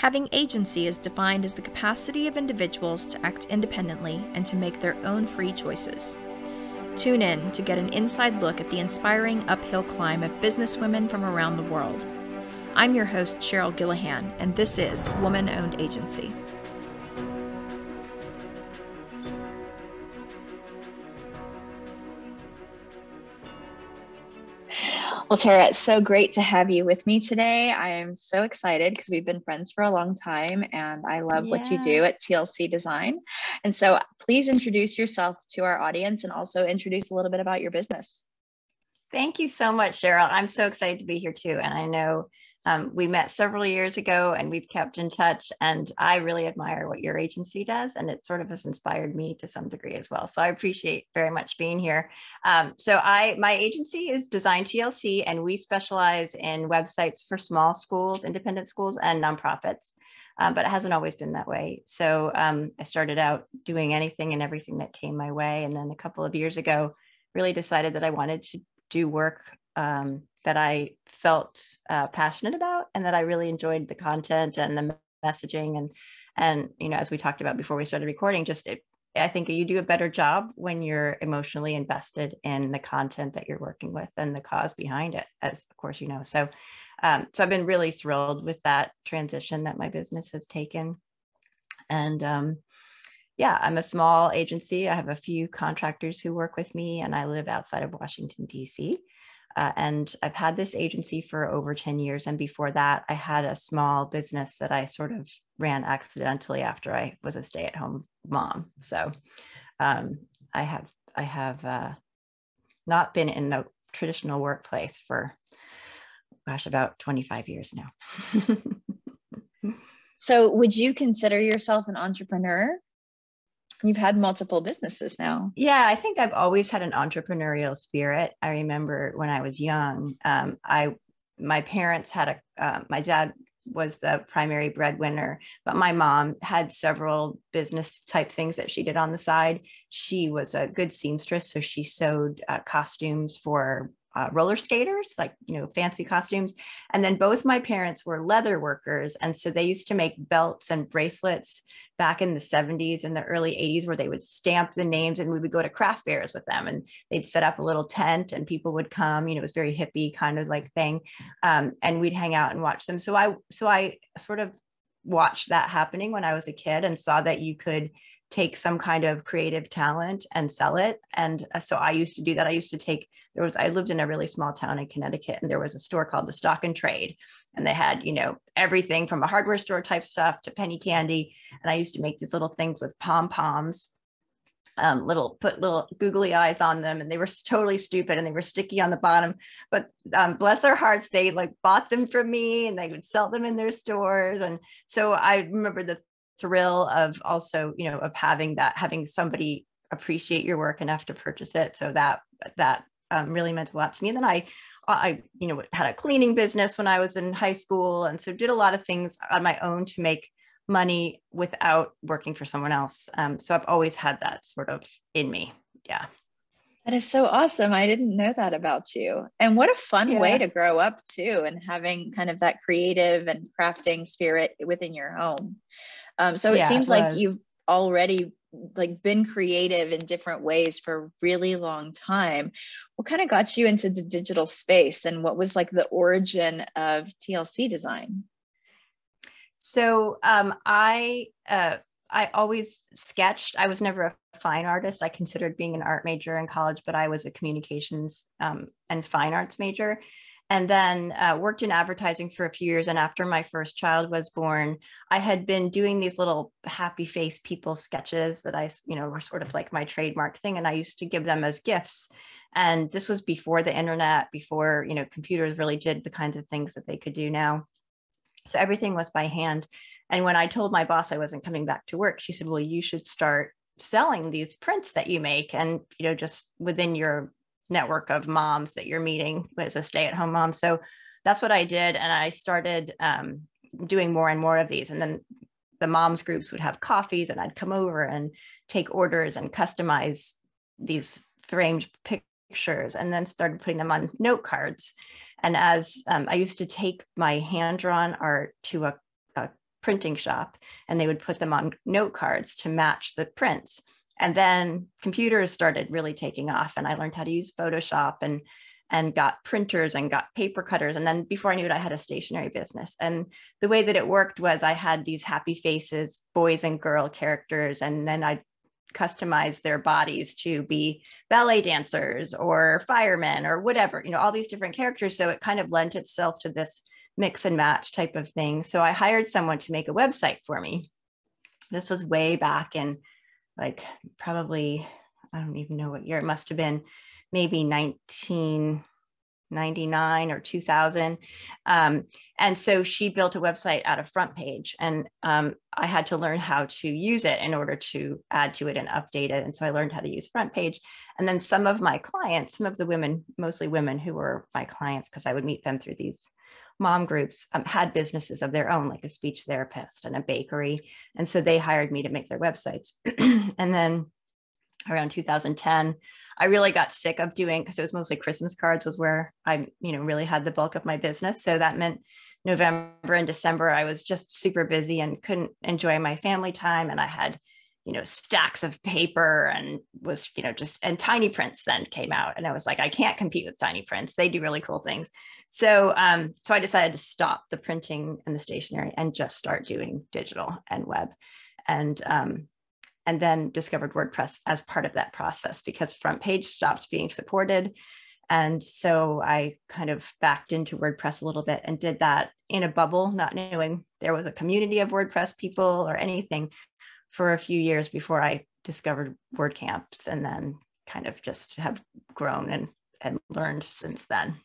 Having agency is defined as the capacity of individuals to act independently and to make their own free choices. Tune in to get an inside look at the inspiring uphill climb of businesswomen from around the world. I'm your host, Sheryle Gillihan, and this is Woman-Owned Agency. Well, Tara, it's so great to have you with me today. I am so excited because we've been friends for a long time and I love what you do at TLC Design. And so please introduce yourself to our audience and also introduce a little bit about your business. Thank you so much, Sheryle. I'm so excited to be here too. And I know we met several years ago and we've kept in touch, and I really admire what your agency does, and it sort of has inspired me to some degree as well. So I appreciate very much being here. My agency is Design TLC, and we specialize in websites for small schools, independent schools, and nonprofits. But it hasn't always been that way. So I started out doing anything and everything that came my way. And then a couple of years ago, really decided that I wanted to do work that I felt passionate about, and that I really enjoyed the content and the messaging. And you know, as we talked about before we started recording, I think you do a better job when you're emotionally invested in the content that you're working with and the cause behind it, as of course you know. So I've been really thrilled with that transition that my business has taken. And yeah, I'm a small agency. I have a few contractors who work with me, and I live outside of Washington, D.C. And I've had this agency for over 10 years. And before that, I had a small business that I sort of ran accidentally after I was a stay-at-home mom. So I have not been in a traditional workplace for, gosh, about 25 years now. So would you consider yourself an entrepreneur? You've had multiple businesses now. Yeah, I think I've always had an entrepreneurial spirit. I remember when I was young, my parents had my dad was the primary breadwinner, but my mom had several business type things that she did on the side. She was a good seamstress, so she sewed costumes for roller skaters, like, you know, fancy costumes. And then both my parents were leather workers. And so they used to make belts and bracelets back in the 70s and the early 80s, where they would stamp the names, and we would go to craft fairs with them, and they'd set up a little tent and people would come. You know, it was very hippie kind of like thing. And we'd hang out and watch them. So I sort of watched that happening when I was a kid, and saw that you could take some kind of creative talent and sell it. And so I used to do that. I lived in a really small town in Connecticut, and there was a store called the Stock and Trade, and they had, you know, everything from a hardware store type stuff to penny candy. And I used to make these little things with pom-poms, put little googly eyes on them, and they were totally stupid and they were sticky on the bottom, but bless their hearts, they like bought them from me and they would sell them in their stores. And so I remember the thrill of also, you know, of having somebody appreciate your work enough to purchase it. So that really meant a lot to me. And then I you know, had a cleaning business when I was in high school, and so did a lot of things on my own to make money without working for someone else. So I've always had that sort of in me. Yeah. That is so awesome. I didn't know that about you. And what a fun way to grow up too, and having kind of that creative and crafting spirit within your home. So it seems like you've already like been creative in different ways for a really long time. What kind of got you into the digital space, and what was like the origin of TLC Design? So I always sketched. I was never a fine artist. I considered being an art major in college, but I was a communications and fine arts major. And then worked in advertising for a few years. And after my first child was born, I had been doing these little happy face people sketches that were sort of like my trademark thing. And I used to give them as gifts. And this was before the internet, before, you know, computers really did the kinds of things that they could do now. So everything was by hand. And when I told my boss I wasn't coming back to work, she said, well, you should start selling these prints that you make. And, you know, just within your network of moms that you're meeting as a stay-at-home mom. So that's what I did. And I started doing more and more of these. And then the moms groups would have coffees, and I'd come over and take orders and customize these framed pictures, and then started putting them on note cards. And as I used to take my hand-drawn art to a printing shop, and they would put them on note cards to match the prints. And then computers started really taking off, and I learned how to use Photoshop and got printers and got paper cutters. And then before I knew it, I had a stationery business. And the way that it worked was I had these happy faces, boys and girl characters, and then I'd customize their bodies to be ballet dancers or firemen or whatever, all these different characters. So it kind of lent itself to this mix and match type of thing. So I hired someone to make a website for me. This was way back in probably, I don't even know what year, it must have been maybe 1999 or 2000. And so she built a website out of Front Page, and I had to learn how to use it in order to add to it and update it. And so I learned how to use Front Page. And then some of my clients, some of the women, mostly women who were my clients, because I would meet them through these mom groups, had businesses of their own, like a speech therapist and a bakery. And so they hired me to make their websites. And then around 2010, I really got sick of doing, because it was mostly Christmas cards was where I, really had the bulk of my business. So that meant November and December, I was just super busy and couldn't enjoy my family time. And I had, stacks of paper and was, and tiny prints then came out. And I was like, I can't compete with tiny prints. They do really cool things. So, so I decided to stop the printing and the stationery and just start doing digital and web. And then discovered WordPress as part of that process, because Front Page stopped being supported. And so I kind of backed into WordPress a little bit and did that in a bubble, not knowing there was a community of WordPress people or anything, for a few years before I discovered WordCamps, and then kind of just have grown and learned since then.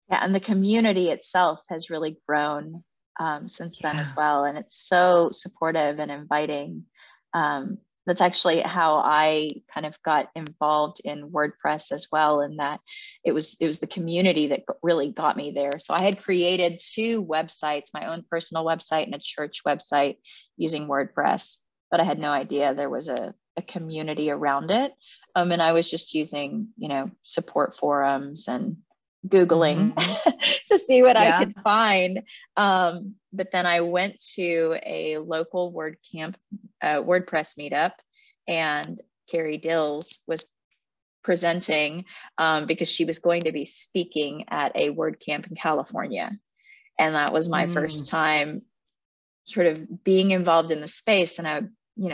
Yeah, and the community itself has really grown since then as well. And it's so supportive and inviting. That's actually how I kind of got involved in WordPress as well, in that it was the community that really got me there. So I had created 2 websites, my own personal website and a church website, using WordPress, but I had no idea there was a community around it. And I was just using, support forums and Googling to see what I could find. But then I went to a local WordCamp, WordPress meetup, and Carrie Dills was presenting because she was going to be speaking at a WordCamp in California. And that was my first time sort of being involved in the space. And I,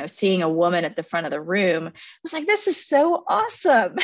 seeing a woman at the front of the room, I was like, this is so awesome.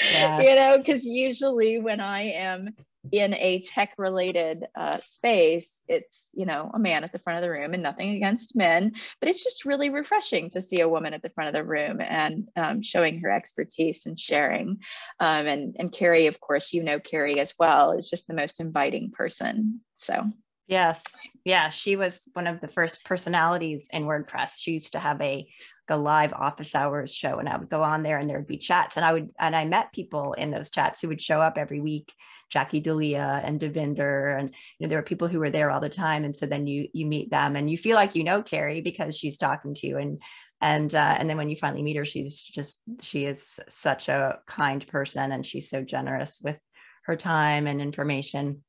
Because usually when I am in a tech related space, it's, a man at the front of the room, and nothing against men, but it's just really refreshing to see a woman at the front of the room and showing her expertise and sharing. And Carrie, of course, Carrie as well, is just the most inviting person. So. Yes. Yeah. She was one of the first personalities in WordPress. She used to have a live office hours show, and I would go on there and there would be chats, and I met people in those chats who would show up every week, Jackie Dalia and Devinder. And, there were people who were there all the time. And so then you meet them and you feel like, Carrie, because she's talking to you. And then when you finally meet her, she is such a kind person, and she's so generous with her time and information.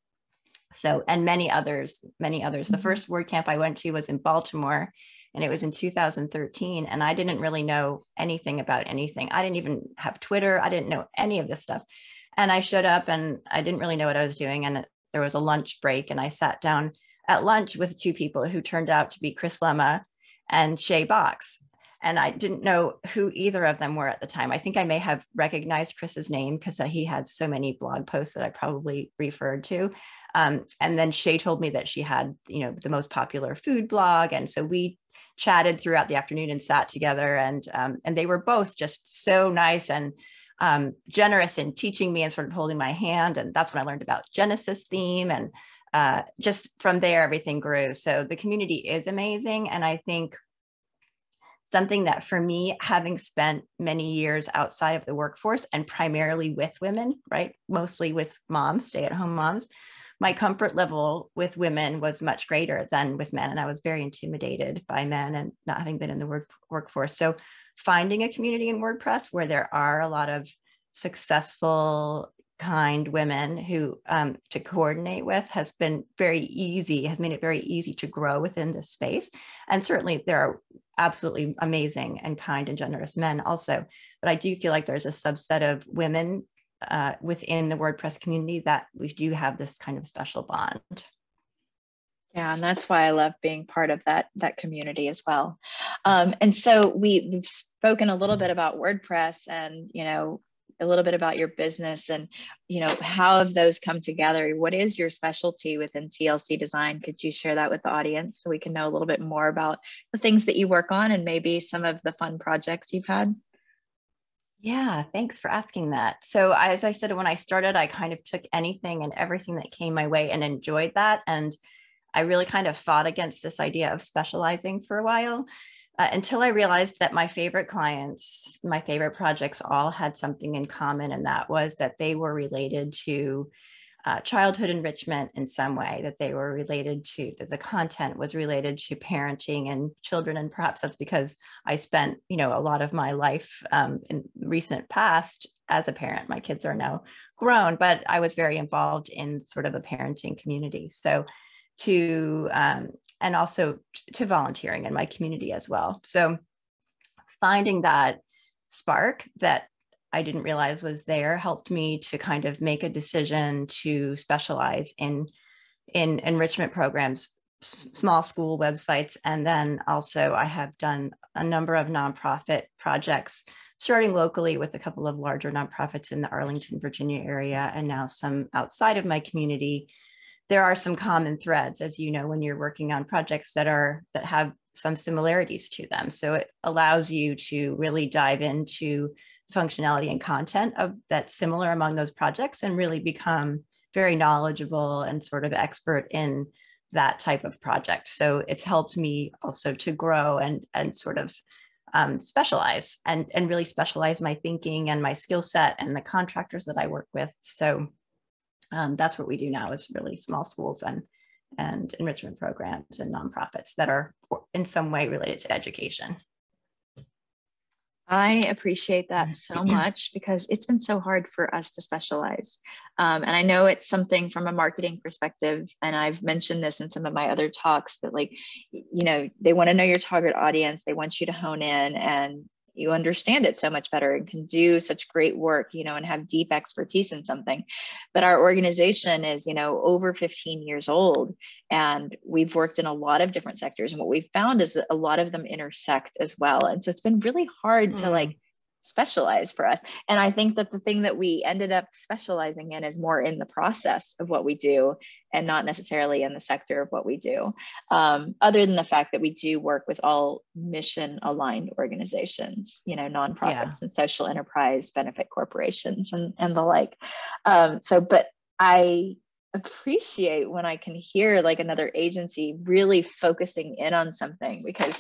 So, and many others. The first WordCamp I went to was in Baltimore, and it was in 2013. And I didn't really know anything about anything. I didn't even have Twitter. I didn't know any of this stuff. And I showed up and I didn't really know what I was doing. And there was a lunch break, and I sat down at lunch with 2 people who turned out to be Chris Lemma and Shay Box. And I didn't know who either of them were at the time. I think I may have recognized Chris's name because he had so many blog posts that I probably referred to. And then Shay told me that she had, the most popular food blog. And so we chatted throughout the afternoon and sat together, and they were both just so nice and generous in teaching me and sort of holding my hand. And that's when I learned about Genesis theme. And just from there, everything grew. So the community is amazing. And I think something that for me, having spent many years outside of the workforce and primarily with women, right? Mostly with moms, stay-at-home moms, my comfort level with women was much greater than with men. And I was very intimidated by men and not having been in the workforce. So finding a community in WordPress where there are a lot of successful, kind women who to coordinate with has been very easy, has made it very easy to grow within this space. And certainly there are absolutely amazing and kind and generous men also, but I do feel like there's a subset of women within the WordPress community that we do have this kind of special bond. Yeah, and that's why I love being part of that community as well. And so we've spoken a little bit about WordPress and, you know, a little bit about your business and, you know, how have those come together? What is your specialty within TLC design? Could you share that with the audience so we can know a little bit more about the things that you work on and maybe some of the fun projects you've had? Yeah, thanks for asking that. So as I said, when I started, I kind of took anything and everything that came my way and enjoyed that. And I really kind of fought against this idea of specializing for a while until I realized that my favorite clients, my favorite projects all had something in common. And that was that they were related to childhood enrichment in some way, that they were related to, that the content was related to parenting and children. And perhaps that's because I spent, you know, a lot of my life in recent past as a parent. My kids are now grown, but I was very involved in sort of a parenting community. So and also to volunteering in my community as well. So finding that spark that I didn't realize was there helped me to kind of make a decision to specialize in enrichment programs, small school websites. And then also I have done a number of nonprofit projects, starting locally with a couple of larger nonprofits in the Arlington, Virginia area, and now some outside of my community. There are some common threads, as you know, when you're working on projects that have some similarities to them. So it allows you to really dive into functionality and content of that's similar among those projects and really become very knowledgeable and sort of expert in that type of project. So it's helped me also to grow and sort of specialize and really specialize my thinking and my skill set and the contractors that I work with. So that's what we do now, is really small schools and enrichment programs and nonprofits that are in some way related to education. I appreciate that so much because it's been so hard for us to specialize. And I know it's something from a marketing perspective, and I've mentioned this in some of my other talks, that, like, you know, they want to know your target audience. They want you to hone in and you understand it so much better and can do such great work, you know, and have deep expertise in something. But our organization is, you know, over 15 years old, and we've worked in a lot of different sectors. And what we've found is that a lot of them intersect as well. And so it's been really hard to like specialize for us. And I think that the thing that we ended up specializing in is more in the process of what we do and not necessarily in the sector of what we do. Other than the fact that we do work with all mission aligned organizations, you know, nonprofits and social enterprise benefit corporations and the like. But I appreciate when I can hear like another agency really focusing in on something, because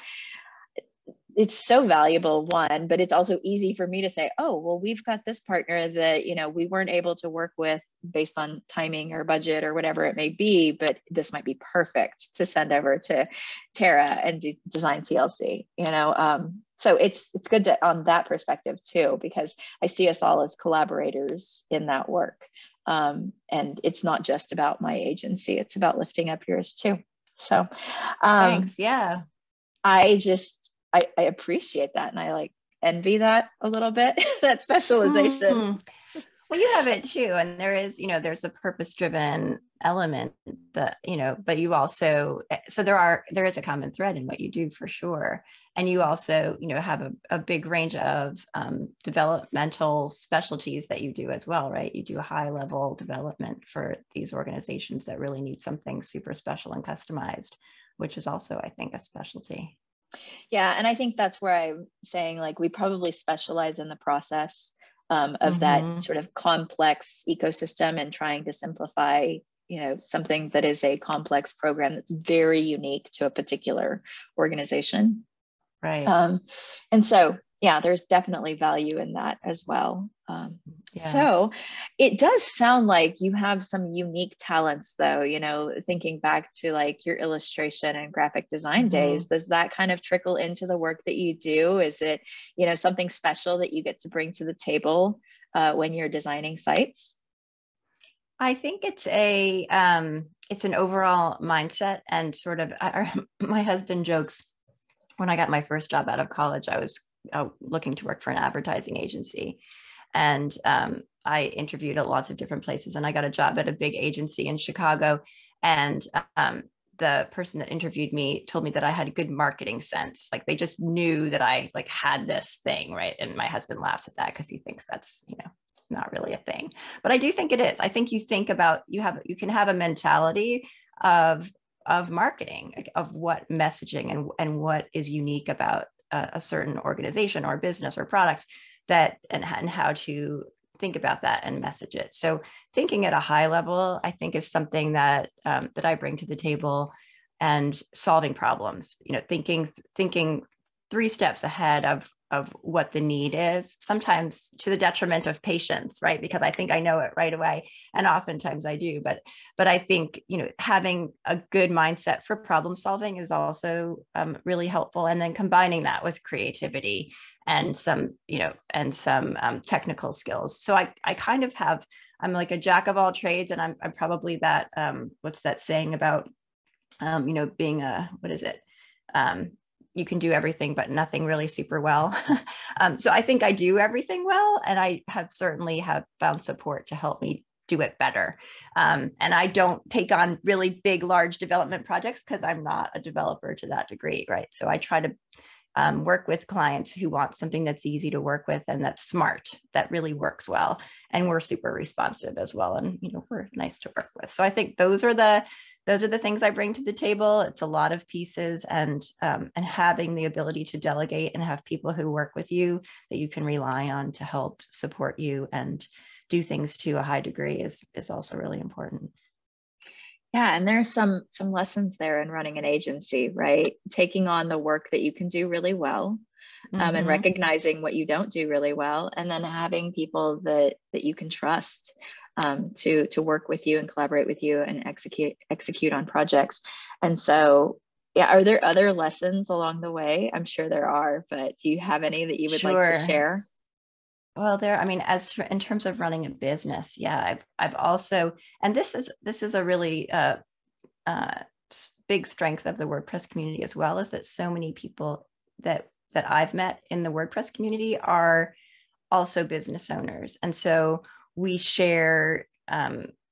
it's so valuable, one, but it's also easy for me to say, oh, well, we've got this partner that, you know, we weren't able to work with based on timing or budget or whatever it may be, but this might be perfect to send over to Tara and design TLC, you know? So it's good to, on that perspective too, because I see us all as collaborators in that work. And it's not just about my agency, it's about lifting up yours too. So thanks. Yeah. I appreciate that. And I like envy that a little bit, that specialization. Mm-hmm. Well, you have it too. And there is, you know, there's a purpose-driven element that, you know, but you also, so there is a common thread in what you do for sure. And you also, you know, have a big range of developmental specialties that you do as well, right? You do a high level development for these organizations that really need something super special and customized, which is also, I think, a specialty. Yeah. And I think that's where I'm saying, like, we probably specialize in the process of that sort of complex ecosystem and trying to simplify, you know, something that is a complex program that's very unique to a particular organization. Right. And so, yeah, there's definitely value in that as well. So it does sound like you have some unique talents though, you know, thinking back to like your illustration and graphic design days, does that kind of trickle into the work that you do? Is it, you know, something special that you get to bring to the table when you're designing sites? I think it's an overall mindset, and sort of, my husband jokes, when I got my first job out of college, I was looking to work for an advertising agency. And I interviewed at lots of different places, and I got a job at a big agency in Chicago. And the person that interviewed me told me that I had good marketing sense. Like, they just knew that I like had this thing, right? And my husband laughs at that because he thinks that's, not really a thing. But I do think it is. I think you think about, you can have a mentality of marketing, of what messaging and what is unique about a certain organization or business or product, that and how to think about that and message it. So thinking at a high level, I think, is something that that I bring to the table, and solving problems, thinking 3 steps ahead of what the need is, sometimes to the detriment of patience, right? Because I think I know it right away, and oftentimes I do, but I think, having a good mindset for problem solving is also really helpful. And then combining that with creativity and some technical skills. So I kind of I'm like a jack of all trades, and I'm probably that, what's that saying about, being what is it? You can do everything, but nothing really super well. So I think I do everything well, and I certainly have found support to help me do it better. And I don't take on really big, large development projects because I'm not a developer to that degree, right? So I try to work with clients who want something that's easy to work with and that's smart, that really works well. And we're super responsive as well. And, we're nice to work with. So I think those are the things I bring to the table. It's a lot of pieces, and having the ability to delegate and have people who work with you that you can rely on to help support you and do things to a high degree is also really important. Yeah, and there's some lessons there in running an agency, right? Taking on the work that you can do really well, and recognizing what you don't do really well, and then having people that you can trust to work with you and collaborate with you and execute on projects. And so, yeah, are there other lessons along the way? I'm sure there are, but do you have any that you would like to share? Well, in terms of running a business, yeah, I've also, and this is a really big strength of the WordPress community as well, is that so many people that I've met in the WordPress community are also business owners, and so we share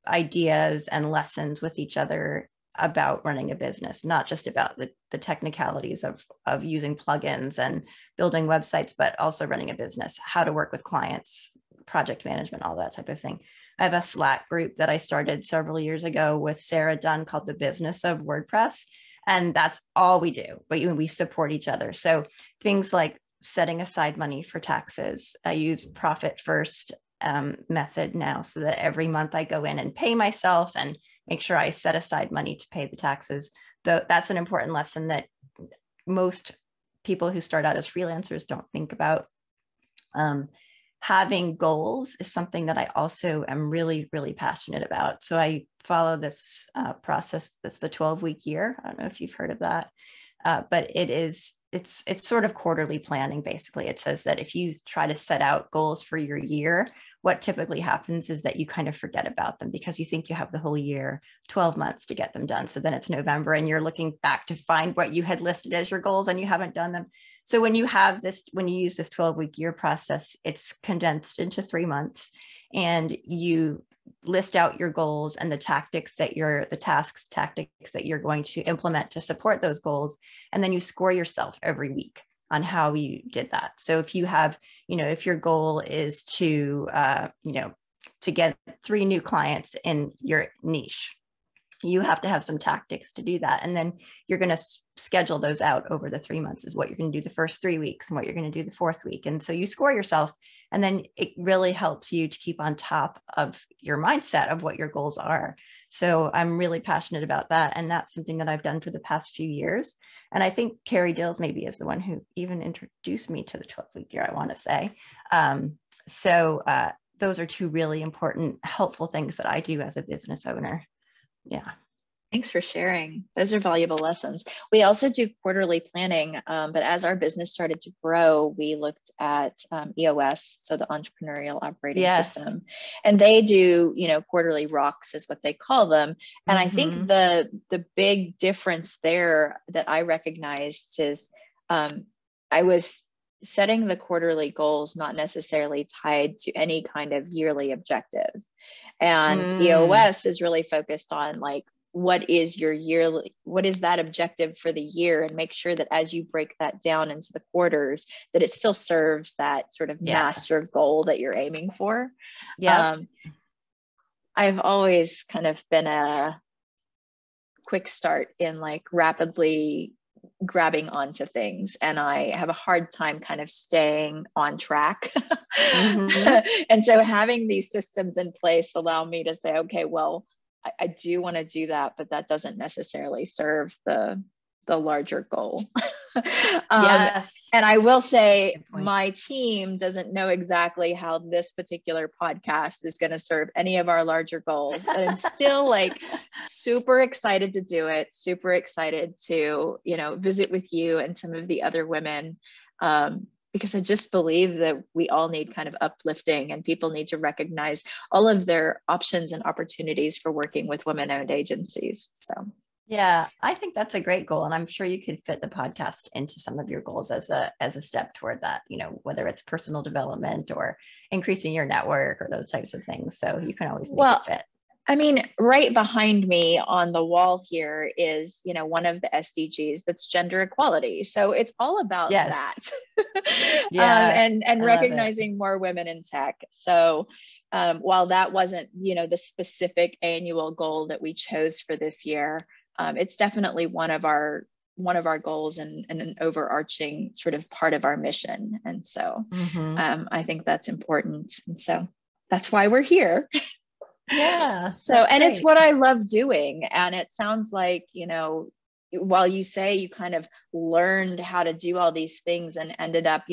ideas and lessons with each other about running a business, not just about the technicalities of using plugins and building websites, but also running a business, how to work with clients, project management, all that type of thing. I have a Slack group that I started several years ago with Sarah Dunn called The Business of WordPress. And that's all we do, but we support each other. So things like setting aside money for taxes. I use profit first method now, so that every month I go in and pay myself and make sure I set aside money to pay the taxes. That's an important lesson that most people who start out as freelancers don't think about. Having goals is something that I also am really, really passionate about. So I follow this process. That's the 12-week year. I don't know if you've heard of that, but it's sort of quarterly planning. Basically, it says that if you try to set out goals for your year, what typically happens is that you kind of forget about them because you think you have the whole year, 12 months to get them done. So then it's November and you're looking back to find what you had listed as your goals and you haven't done them. So when you use this 12-week year process, it's condensed into 3 months, and you list out your goals and the tasks that you're going to implement to support those goals. And then you score yourself every week on how you did that. So if you have, if your goal is to get 3 new clients in your niche, you have to have some tactics to do that. And then you're going to schedule those out over the 3 months, is what you're going to do the first 3 weeks and what you're going to do the 4th week. And so you score yourself, and then it really helps you to keep on top of your mindset of what your goals are. So I'm really passionate about that. And that's something that I've done for the past few years. And I think Carrie Dills maybe is the one who even introduced me to the 12-week year, I want to say. So those are 2 really important, helpful things that I do as a business owner. Yeah. Thanks for sharing. Those are valuable lessons. We also do quarterly planning, but as our business started to grow, we looked at EOS, so the Entrepreneurial Operating System, and they do, quarterly rocks is what they call them. And I think the big difference there that I recognized is I was setting the quarterly goals not necessarily tied to any kind of yearly objective. And EOS is really focused on like, what is that objective for the year, and make sure that as you break that down into the quarters, that it still serves that sort of master goal that you're aiming for. I've always kind of been a quick start in like rapidly grabbing onto things, and I have a hard time kind of staying on track. And so having these systems in place allow me to say, okay, well, I do want to do that, but that doesn't necessarily serve the larger goal. And I will say my team doesn't know exactly how this particular podcast is going to serve any of our larger goals, but I'm still like super excited to do it, super excited to, visit with you and some of the other women, because I just believe that we all need kind of uplifting, and people need to recognize all of their options and opportunities for working with women-owned agencies. So, yeah, I think that's a great goal. And I'm sure you could fit the podcast into some of your goals as a step toward that, whether it's personal development or increasing your network or those types of things. So you can always make it fit. I mean, right behind me on the wall here is, one of the SDGs that's gender equality. So it's all about that. And recognizing more women in tech. So while that wasn't, the specific annual goal that we chose for this year, it's definitely one of our goals and an overarching sort of part of our mission. And so I think that's important. And so that's why we're here. Yeah. So, and it's what I love doing. And it sounds like, while you say you kind of learned how to do all these things and ended up,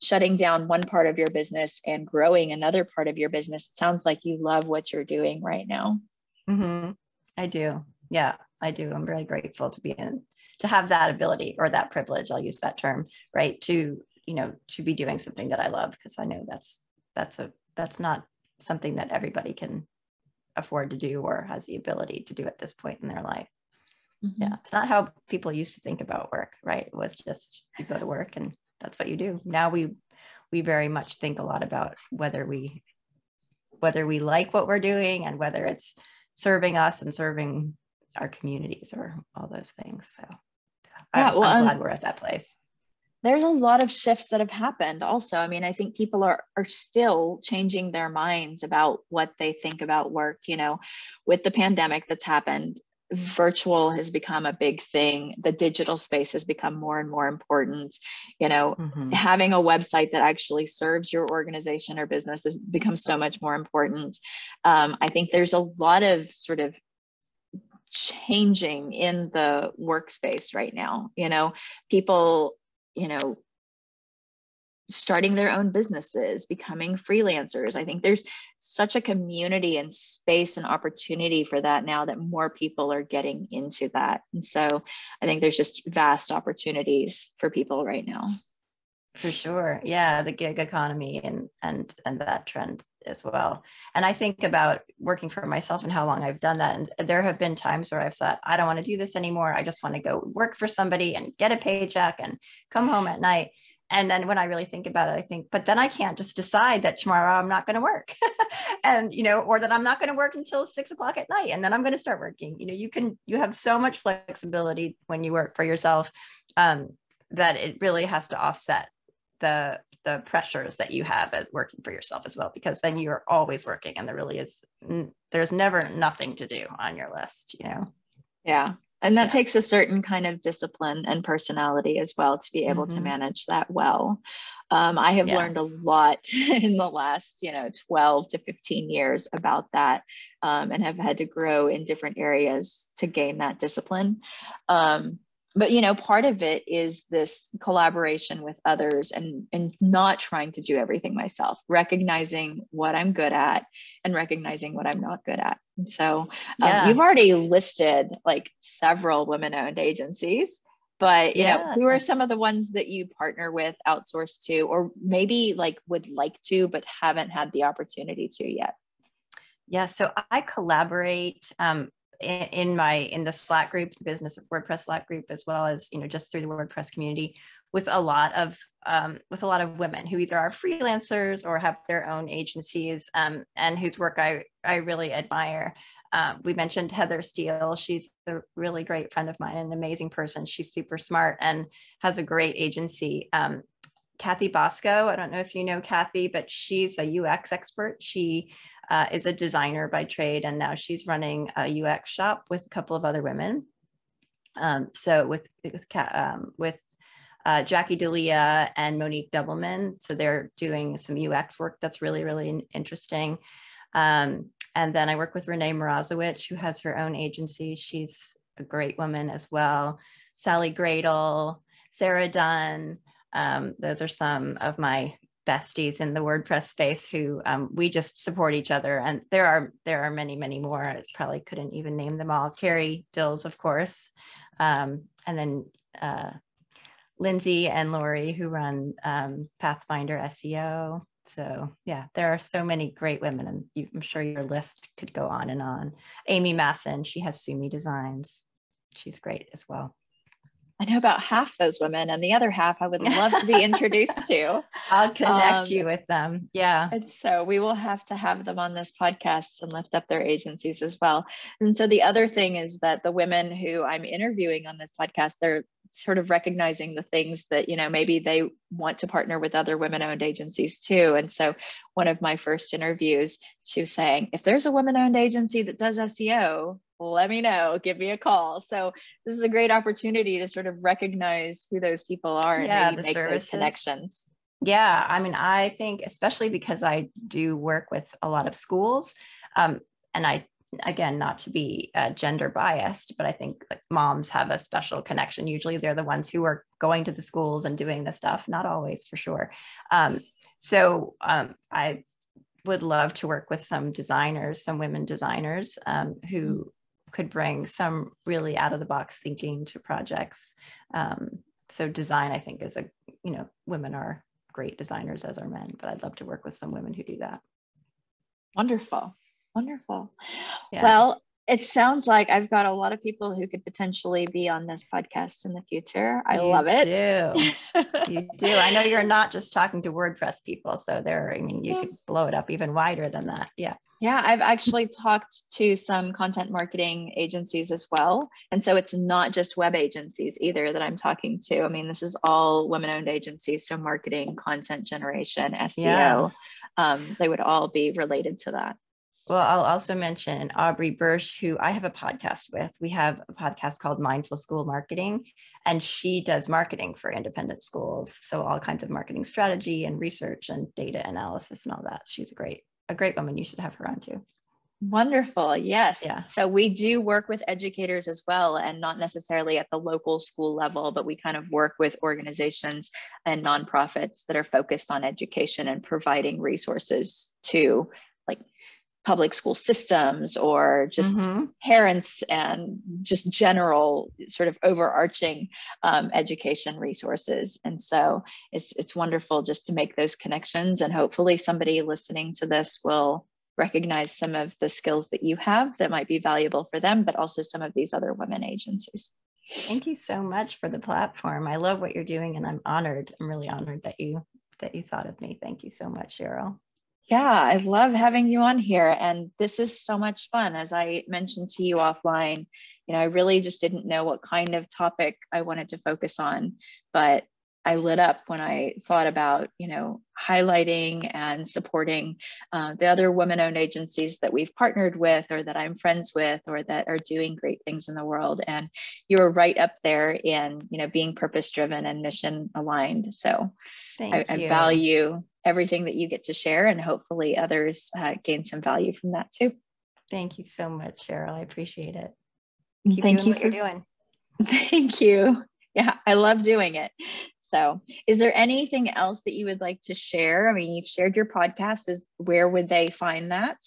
shutting down one part of your business and growing another part of your business, it sounds like you love what you're doing right now. I do. Yeah, I do. I'm really grateful to have that ability, or that privilege, I'll use that term, right? To be doing something that I love, because I know that's not something that everybody can afford to do or has the ability to do at this point in their life. Yeah, it's not how people used to think about work, right? It was just, you go to work and that's what you do. Now we very much think a lot about whether we like what we're doing and whether it's serving us and serving our communities or all those things. So I'm glad we're at that place. There's a lot of shifts that have happened also. I mean, I think people are still changing their minds about what they think about work. With the pandemic that's happened, virtual has become a big thing. The digital space has become more and more important. Having a website that actually serves your organization or business has become so much more important. I think there's a lot of sort of changing in the workspace right now. People, starting their own businesses, becoming freelancers. I think there's such a community and space and opportunity for that now, that more people are getting into that. And so I think there's just vast opportunities for people right now. For sure. Yeah. The gig economy and that trend as well. And I think about working for myself and how long I've done that. And there have been times where I've thought, I don't want to do this anymore. I just want to go work for somebody and get a paycheck and come home at night. And then when I really think about it, I think, but then I can't just decide that tomorrow I'm not going to work and, or that I'm not going to work until 6 o'clock at night. And then I'm going to start working. You have so much flexibility when you work for yourself, that it really has to offset the pressures that you have as working for yourself as well, because then you're always working and there's never nothing to do on your list, Yeah. And that takes a certain kind of discipline and personality as well to be able to manage that well. I have learned a lot in the last, 12 to 15 years about that, and have had to grow in different areas to gain that discipline. but part of it is this collaboration with others and not trying to do everything myself, recognizing what I'm good at and recognizing what I'm not good at. And so you've already listed like several women-owned agencies, but who are some of the ones that you partner with, outsource to, or maybe like would like to but haven't had the opportunity to yet? Yeah, so I collaborate in the Slack group, the Business of WordPress Slack group, as well as just through the WordPress community, with a lot of women who either are freelancers or have their own agencies, and whose work I really admire. We mentioned Heather Steele. She's a really great friend of mine, an amazing person. She's super smart and has a great agency. Kathy Bosco, I don't know if you know Kathy, but she's a UX expert. She is a designer by trade, and now she's running a UX shop with a couple of other women. So with Jackie D'Elia and Monique Doubleman. So they're doing some UX work that's really, really interesting. And then I work with Renee Morozowicz, who has her own agency. She's a great woman as well. Sally Gradle, Sarah Dunn. Those are some of my besties in the WordPress space who we just support each other. And there are many, many more. I probably couldn't even name them all. Carrie Dills, of course. And then Lindsay and Lori, who run Pathfinder SEO. So yeah, there are so many great women, and I'm sure your list could go on and on. Amy Masson, she has Sumi Designs. She's great as well. I know about half those women, and the other half I would love to be introduced to. I'll connect you with them. Yeah. And so we will have to have them on this podcast and lift up their agencies as well. And so the other thing is that the women who I'm interviewing on this podcast, they're sort of recognizing the things that, maybe they want to partner with other women-owned agencies too. And so one of my first interviews, she was saying, if there's a women-owned agency that does SEO, let me know, give me a call. So this is a great opportunity to sort of recognize who those people are and maybe make those connections. Yeah, I mean, I think especially because I do work with a lot of schools, and again, not to be gender biased, but I think like moms have a special connection. Usually they're the ones who are going to the schools and doing the stuff, not always for sure. So I would love to work with some designers, some women designers who could bring some really out of the box thinking to projects. So design, I think, is women are great designers, as are men, but I'd love to work with some women who do that. Wonderful. Wonderful. Yeah. Well, it sounds like I've got a lot of people who could potentially be on this podcast in the future. I love it. You do. I know you're not just talking to WordPress people. So you could blow it up even wider than that. Yeah. Yeah, I've actually talked to some content marketing agencies as well. And so it's not just web agencies either that I'm talking to. I mean, this is all women-owned agencies. So marketing, content generation, SEO, they would all be related to that. Well, I'll also mention Aubrey Bursch, who I have a podcast with. We have a podcast called Mindful School Marketing, and she does marketing for independent schools. So all kinds of marketing strategy and research and data analysis and all that. She's a great woman. You should have her on too. Wonderful. Yes. Yeah. So we do work with educators as well, and not necessarily at the local school level, but we kind of work with organizations and nonprofits that are focused on education and providing resources to like public school systems or just parents and just general sort of overarching education resources. And so it's wonderful just to make those connections, and hopefully somebody listening to this will recognize some of the skills that you have that might be valuable for them, but also some of these other women agencies. Thank you so much for the platform. I love what you're doing, and I'm honored. I'm really honored that you thought of me. Thank you so much, Sheryle. Yeah, I love having you on here. And this is so much fun. As I mentioned to you offline, I really just didn't know what kind of topic I wanted to focus on, but I lit up when I thought about, highlighting and supporting the other women-owned agencies that we've partnered with, or that I'm friends with, or that are doing great things in the world. And you were right up there in, being purpose-driven and mission aligned. So I value everything that you get to share, and hopefully others gain some value from that too. Thank you so much, Sheryle. I appreciate it. Thank you for what you're doing. Thank you. Yeah, I love doing it. So, is there anything else that you would like to share? I mean, you've shared your podcast. Where would they find that?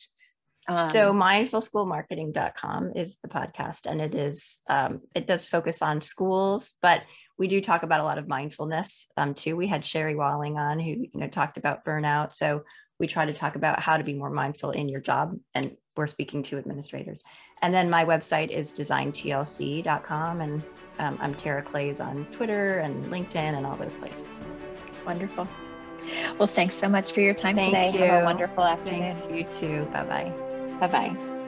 So mindfulschoolmarketing.com is the podcast, and it does focus on schools, but we do talk about a lot of mindfulness too. We had Sherry Walling on who, talked about burnout. So we try to talk about how to be more mindful in your job, and we're speaking to administrators. And then my website is designtlc.com, and I'm Tara Claeys on Twitter and LinkedIn and all those places. Wonderful. Well, thanks so much for your time Thank today. you. Have a wonderful afternoon. Thanks, you too. Bye-bye. Bye-bye.